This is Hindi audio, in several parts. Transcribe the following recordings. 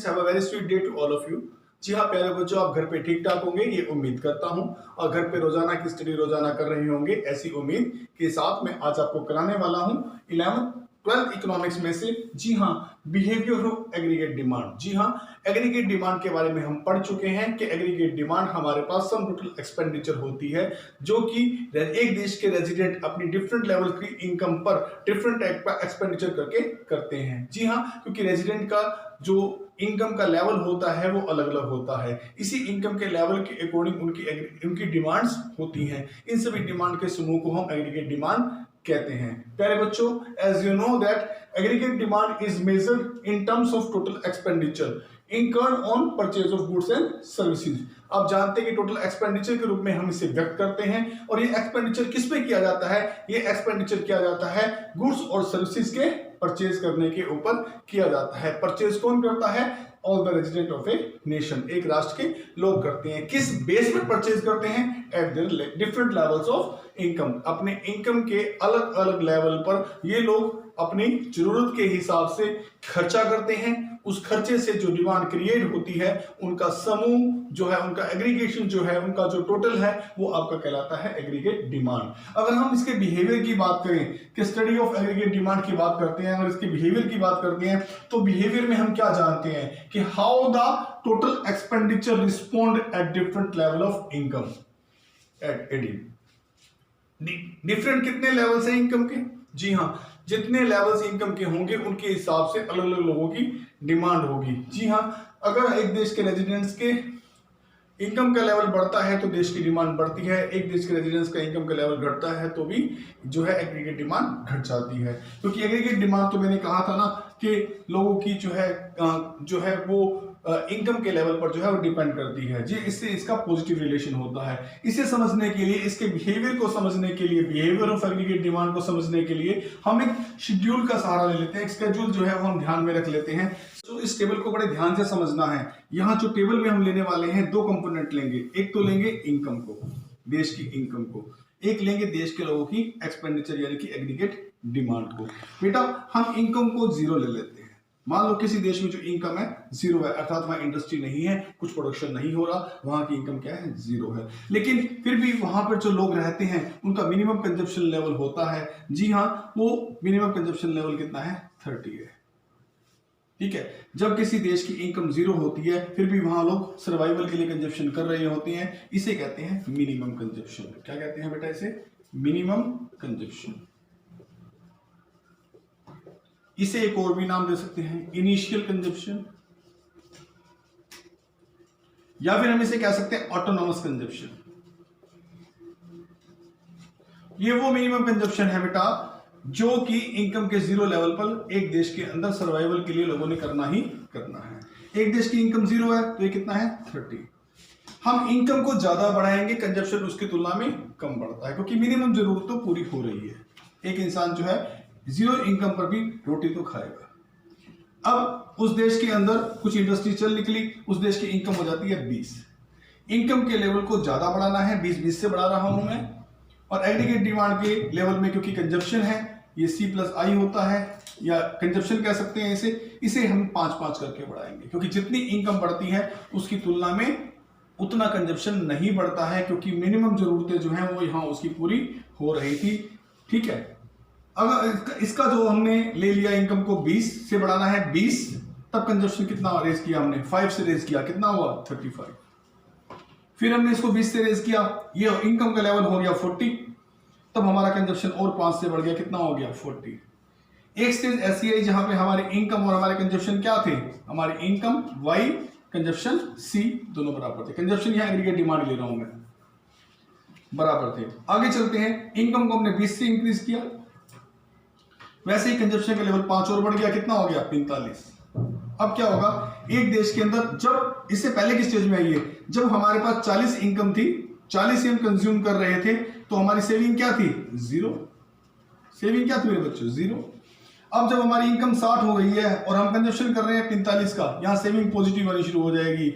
Students, have a very sweet day to all of you. जी हाँ प्यारे बच्चों, आप घर पे ठीक ठाक होंगे ये उम्मीद करता हूँ और घर पे रोजाना की स्टडी रोजाना कर रहे होंगे ऐसी उम्मीद के साथ मैं आज आपको कराने वाला हूँ 11th 12th इकोनॉमिक्स में से जी हाँ बिहेवियर ऑफ एग्रीगेट डिमांड। जी हाँ एग्रीगेट डिमांड के बारे में हम पढ़ चुके हैं कि एग्रीगेट डिमांड हमारे पास सम टोटल एक्सपेंडिचर होती है जो कि एक देश के रेजिडेंट अपनी डिफरेंट लेवल की इनकम पर डिफरेंट टाइप का एक्सपेंडिचर करके करते हैं। जी हाँ, क्योंकि रेजिडेंट का जो इनकम का लेवल होता है वो अलग अलग होता है, इसी इनकम के लेवल के अकॉर्डिंग उनकी डिमांड्स होती हैं। इन सभी डिमांड के समूह को हम एग्रीगेट डिमांड कहते हैं। प्यारे बच्चों, as you know that aggregate demand is measured in terms of total expenditure incurred on purchase of goods and services. आप जानते हैं कि टोटल एक्सपेंडिचर के रूप में हम इसे व्यक्त करते हैं और ये एक्सपेंडिचर किस पे किया जाता है? ये एक्सपेंडिचर किया जाता है गुड्स और सर्विसेज के परचेज करने के ऊपर किया जाता है। परचेज कौन करता है? All the resident of a nation, एक राष्ट्र के लोग करते हैं। किस बेस पर परचेज करते हैं? Eight their different levels of income, अपने इनकम के अलग अलग लेवल पर ये लोग अपनी जरूरत के हिसाब से खर्चा करते हैं। उस खर्चे से जो डिमांड क्रिएट होती है उनका समूह जो है, उनका एग्रीगेशन जो है, उनका जो टोटल है वो आपका कहलाता है एग्रीगेट डिमांड। अगर हम इसके बिहेवियर की बात करें कि स्टडी ऑफ एग्रीगेट डिमांड की बात करते हैं, अगर इसके बिहेवियर की बात करते हैं तो बिहेवियर में हम क्या जानते हैं कि how the total expenditure respond at different level of income at AD. Different कितने लेवल से इनकम के? जी हाँ, जितने लेवल्स इनकम के होंगे उनके हिसाब से अलग अलग लोगों की डिमांड होगी। जी हाँ, अगर एक देश के रेजिडेंट्स के इनकम का लेवल बढ़ता है तो देश की डिमांड बढ़ती है, एक देश के रेजिडेंट्स का इनकम का लेवल घटता है तो भी जो है एग्रीगेट डिमांड घट जाती है। क्योंकि एग्रीगेट डिमांड तो मैंने कहा था ना कि लोगों की जो है वो इनकम के लेवल पर जो है वो डिपेंड करती है। जी, इससे इसका पॉजिटिव रिलेशन होता है। इसे समझने के लिए, इसके बिहेवियर को समझने के लिए, बिहेवियर ऑफ एग्रीगेट डिमांड को समझने के लिए हम एक शेड्यूल का सहारा ले लेते हैं। एक स्केड्यूल जो है वो हम ध्यान में रख लेते हैं। तो इस टेबल को बड़े ध्यान से समझना है। यहाँ जो टेबल में हम लेने वाले हैं दो कंपोनेंट लेंगे, एक तो लेंगे इनकम को, देश की इनकम को, एक लेंगे देश के लोगों की एक्सपेंडिचर यानी कि एग्रीगेट डिमांड को। बेटा हम इनकम को जीरो ले लेते हैं। मान लो किसी देश में जो इनकम है जीरो है, अर्थात वहां इंडस्ट्री नहीं है, कुछ प्रोडक्शन नहीं हो रहा, वहां की इनकम क्या है? जीरो है। लेकिन फिर भी वहां पर जो लोग रहते हैं उनका मिनिमम कंजप्शन लेवल होता है। जी हाँ, वो मिनिमम कंजप्शन लेवल कितना है? 30 है। ठीक है, जब किसी देश की इनकम जीरो होती है फिर भी वहां लोग सर्वाइवल के लिए कंजप्शन कर रहे होते हैं, इसे कहते हैं मिनिमम कंजप्शन। क्या कहते हैं बेटा इसे? Minimum consumption. इसे एक और भी नाम दे सकते हैं, इनिशियल कंजप्शन, या फिर हम इसे कह सकते हैं ऑटोनॉमस कंजप्शन। ये वो मिनिमम कंजप्शन है बेटा जो कि इनकम के जीरो लेवल पर एक देश के अंदर सर्वाइवल के लिए लोगों ने करना ही करना है। एक देश की इनकम जीरो है तो ये कितना है? 30। हम इनकम को ज्यादा बढ़ाएंगे, कंजप्शन उसकी तुलना में कम बढ़ता है क्योंकि मिनिमम जरूरत तो पूरी हो रही है। एक इंसान जो है जीरो इनकम पर भी रोटी तो खाएगा। अब उस देश के अंदर कुछ इंडस्ट्री चल निकली, उस देश की इनकम हो जाती है 20। इनकम के लेवल को ज्यादा बढ़ाना है, 20 से बढ़ा रहा हूं मैं। और एग्रीगेट डिमांड के लेवल में क्योंकि कंजप्शन है, ये C+I होता है या कंजप्शन कह सकते हैं इसे हम 5 करके बढ़ाएंगे क्योंकि जितनी इनकम बढ़ती है उसकी तुलना में उतना कंजप्शन नहीं बढ़ता है क्योंकि मिनिमम जरूरतें जो हैं वो यहाँ उसकी पूरी हो रही थी। ठीक है, अगर इसका जो हमने ले लिया इनकम को 20 से बढ़ाना है 20, तब कंजप्शन कितना रेज किया हमने? 5 से रेज किया, कितना हुआ? 35। फिर हमने इसको 20 से रेज किया, ये इनकम का लेवल हो गया 40, तब हमारा कंजप्शन और 5 से बढ़ गया, कितना हो गया? 40। एक स्टेज ऐसी आई जहां पे हमारे इनकम और हमारे कंजप्शन क्या थे? हमारे इनकम Y, कंजप्शन C दोनों बराबर थे। कंजप्शन यहां एग्रीगेट डिमांड ले रहा हूं मैं, बराबर थे। आगे चलते हैं, इनकम को हमने 20 से इंक्रीज किया, वैसे ही कंजप्शन का लेवल 5 और बढ़ गया, कितना हो गया? 45। अब क्या होगा? एक देश के अंदर, जब इससे पहले की स्टेज में आइए, जब हमारे पास 40 इनकम थी, 40 हम कंज्यूम कर रहे थे तो हमारी सेविंग क्या थी? जीरो। सेविंग क्या थी मेरे बच्चों? जीरो। अब जब हमारी इनकम 60 हो गई है और हम कंजप्शन कर रहे हैं 45 का, यहां सेविंग पॉजिटिव आनी शुरू हो जाएगी।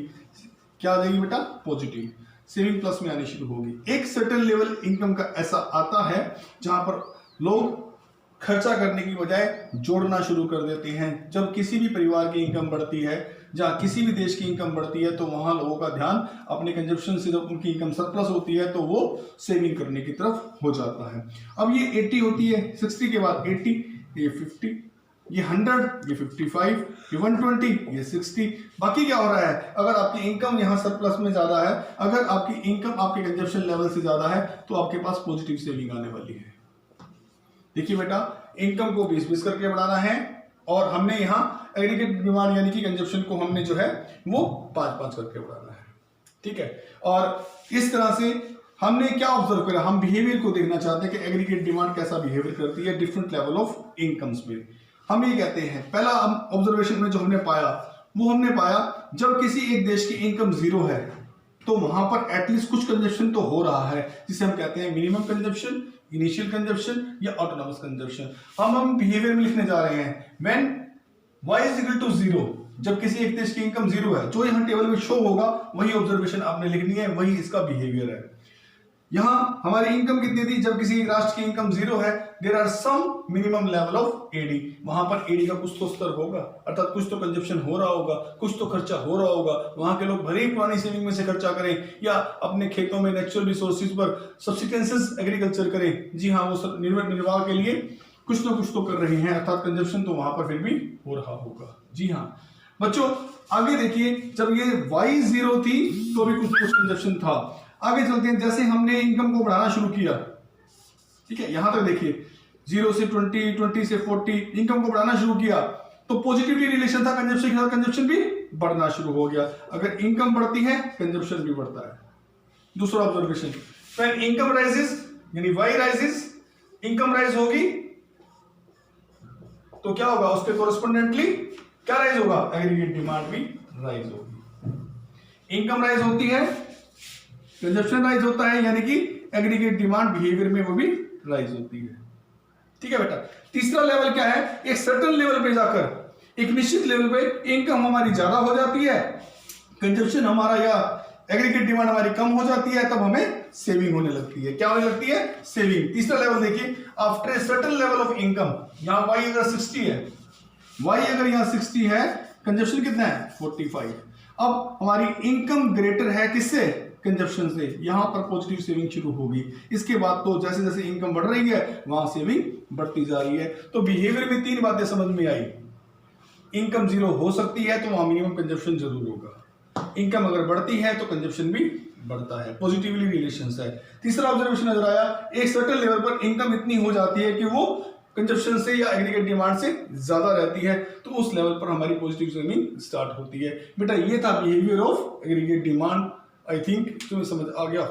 क्या आ जाएगी बेटा? पॉजिटिव। सेविंग प्लस में आनी शुरू होगी। एक सर्टेन लेवल इनकम का ऐसा आता है जहां पर लोग खर्चा करने की बजाय जोड़ना शुरू कर देते हैं। जब किसी भी परिवार की इनकम बढ़ती है जहाँ किसी भी देश की इनकम बढ़ती है तो वहां लोगों का ध्यान अपने कंजप्शन से, जब उनकी इनकम सरप्लस होती है तो वो सेविंग करने की तरफ हो जाता है। अब ये 80 होती है, 60 के बाद 80, ये 50, ये 100, ये 55, ये 120, ये 60। बाकी क्या हो रहा है, अगर आपकी इनकम यहाँ सरप्लस में ज्यादा है, अगर आपकी इनकम आपके कंजप्शन लेवल से ज्यादा है तो आपके पास पॉजिटिव सेविंग आने वाली है। देखिए बेटा, इनकम को 20-20 करके बढ़ाना है और हमने यहाँ एग्रीगेट डिमांड यानी कि कंजप्शन को हमने जो है वो 5-5 करके बढ़ाना है। ठीक है, और इस तरह से हमने क्या ऑब्जर्व करा, हम बिहेवियर को देखना चाहते हैं कि एग्रीगेट डिमांड कैसा बिहेवियर करती है डिफरेंट लेवल ऑफ इनकम्स में। हम ये कहते हैं, पहला ऑब्जर्वेशन में जो हमने पाया वो हमने पाया जब किसी एक देश की इनकम जीरो है तो वहां पर एटलीस्ट कुछ कंजप्शन तो हो रहा है, जिसे हम कहते हैं मिनिमम कंजप्शन, इनिशियल कंजप्शन या ऑटोनॉमस कंजप्शन। हम बिहेवियर में लिखने जा रहे हैं when y is equal to 0, जब किसी एक देश की इनकम जीरो है, जो यहाँ टेबल में शो होगा वही ऑब्जर्वेशन आपने लिखनी है, वही इसका बिहेवियर है। यहां हमारी इनकम कितनी थी, जब किसी एक राष्ट्र की इनकम जीरो है, there are some minimum level of AD, वहां पर एडी का कुछ तो स्तर होगा, अर्थात कुछ तो कंजप्शन हो रहा होगा, कुछ तो खर्चा हो रहा होगा। वहां के लोग भले ही पुरानी सेविंग में से खर्चा करें या अपने खेतों में नेचुरल रिसोर्सेज पर सब्सिस्टेंसेस एग्रीकल्चर करें, जी हाँ, वो निर्वाह के लिए कुछ ना कुछ तो कर रहे हैं, अर्थात कंजप्शन तो वहां पर फिर भी हो रहा होगा। जी हाँ बच्चों, आगे देखिए, जब ये y जीरो थी तो भी कुछ कंजप्शन था। आगे चलते हैं, जैसे हमने इनकम को बढ़ाना शुरू किया, ठीक है, यहां तक देखिए 0 से 20, 20 से 40 इनकम को बढ़ाना शुरू किया तो पॉजिटिवली रिलेशन था कंजप्शन के साथ, कंजप्शन भी बढ़ना शुरू हो गया। अगर इनकम बढ़ती है कंजप्शन भी बढ़ता है। दूसरा ऑब्जर्वेशन, व्हेन इनकम राइजेस यानी y राइजेस, इनकम राइज होगी तो क्या होगा, उसके कोरस्पोंडेंटली क्या राइज होगा, एग्रीगेट डिमांड भी राइज होगी। इनकम राइज होती है, कंजप्शन राइज होता है, यानी कि एग्रीगेट डिमांड बिहेवियर में वो भी राइज होती है। ठीक है बेटा, तीसरा लेवल क्या है, एक सर्टेन लेवल पे जाकर एक निश्चित लेवल पे इनकम हमारी ज्यादा हो जाती है, कंजप्शन हमारा या एग्रीगेट डिमांड हमारी कम हो जाती है, तब हमें सेविंग होने लगती है। क्या होने लगती है, सेविंग। तीसरा लेवल देखिए, after a certain level of income, यहां y अगर 60 है, y अगर यहां 60 है, कंजप्शन कितना है 45। अब हमारी इनकम ग्रेटर है किससे, कंजप्शन से, यहां पर पॉजिटिव सेविंग शुरू होगी। इसके बाद तो जैसे जैसे इनकम बढ़ रही है वहां सेविंग बढ़ती जा रही है। तो बिहेवियर में 3 बातें समझ में आई, इनकम जीरो हो सकती है तो वहां मिनिमम कंजप्शन जरूर होगा, इनकम अगर बढ़ती है तो कंजप्शन भी बढ़ता है, पॉजिटिवली रिलेशंस है। तीसरा ऑब्जर्वेशन नजर आया, एक सर्टेन लेवल पर इनकम इतनी हो जाती है कि वो कंजप्शन से या एग्रीगेट डिमांड से ज्यादा रहती है, तो उस लेवल पर हमारी पॉजिटिव सेविंग स्टार्ट होती है। बेटा ये था behaviour of aggregate demand. I think तुम्हें समझ आ गया।